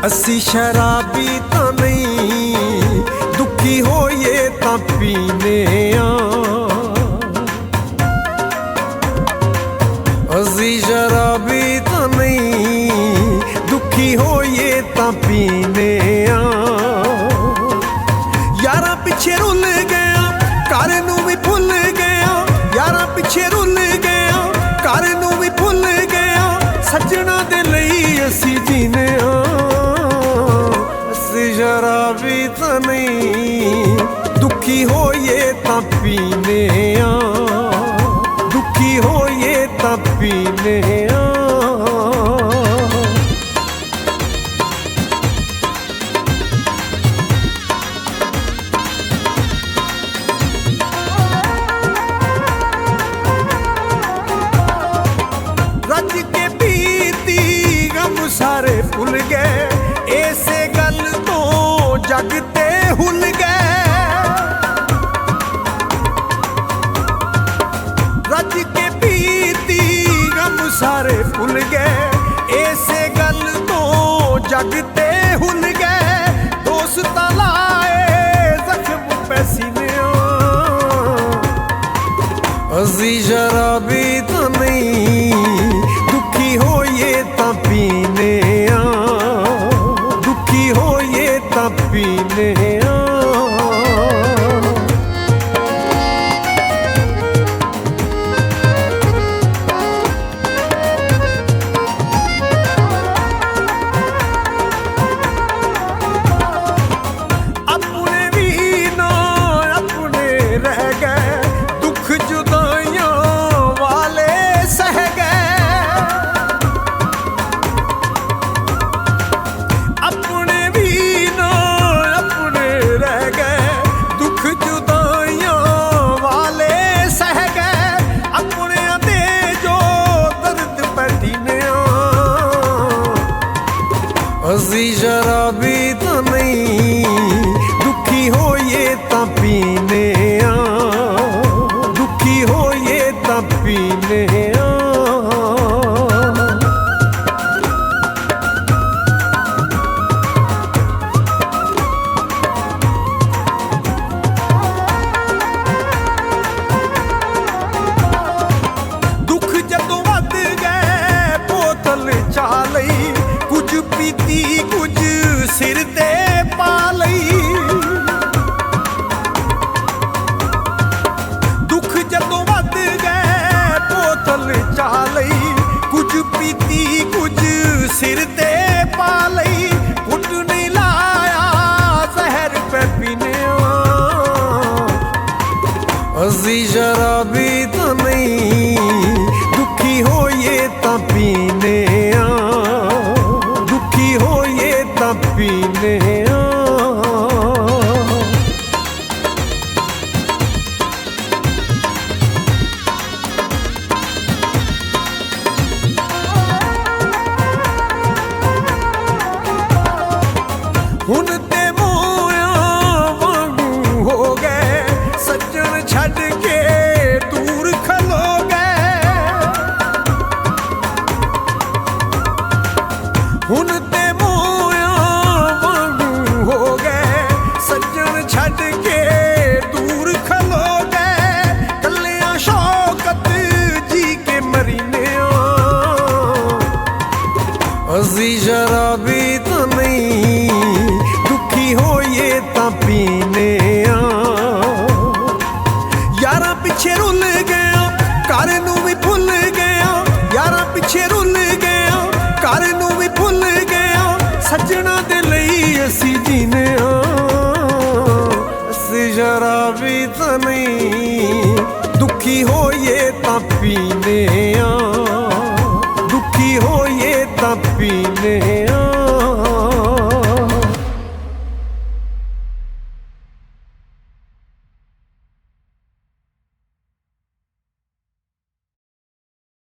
असी शराबी तो नहीं, दुखी होइए तां पीने आ। असी शराबी तो नहीं, दुखी होइए तां पीने आ। यारां पिछे रुल गया, घर नूं भी भुल गया। यारां पिछे रुल गया, घर नूं भी भुल गया। सजना दे लई असी जीने आ। शराबी तो नहीं, दुखी होइए तां पीने आ। दुखी होइए तां पीने आ। रज के पीती गम सारे भुल गए। ऐसे गल तो जग ते हुल गए। रज के पीती गम सारे भुल गए। ऐसे गल तो जग ते हुल गए। दोस्त लाए जख्म पे सीने आ। असी शराबी तो नहीं, दुखी होइए तां पीने आ। दुखी होइए तां पीने आ। अपने भी ना अपने रह गए। दुख जुदाइयां वाले सह गए। अपने भी ना अपने रह गए। दुख जुदाइयां वाले सह गए। अपने दे जो दर्द पैठीने आ। असी शराबी तो नहीं, दुखी होइए तां पीने आ। दुखी होइए तां पीने आ। दुख जदों वध गए बोतल चा लई। कुछ पीती कुछ सिर ते पा लई। दुख जदों वध गए बोतल चा लई। कुछ पीती कुछ सिर ते पा लई। घुट नहीं लाया जहर पे पीने आ। असी शराबी तो नहीं, दुखी होइए तां पीने आ। दुखी होइए तां पीने आ। हुण ते मोया वांगू हो गए। सज्जन छड्ड के दूर खलो गए। हुण ते मोया वांगू हो गए। सज्जन छड्ड के दूर खलो गए। कल्लियां शौकत जी के मरीने आ। असी शराबी तो नहीं, दुखी होइए तां पीने आ। यारां पिछे रुल गया, घर नूं भी भुल गया। यारां पिछे रुल गया, घर नूं भी भुल गया। सजना दे लई असी जीने आ। असी शराबी तो नहीं, दुखी होइए तां पीने आ।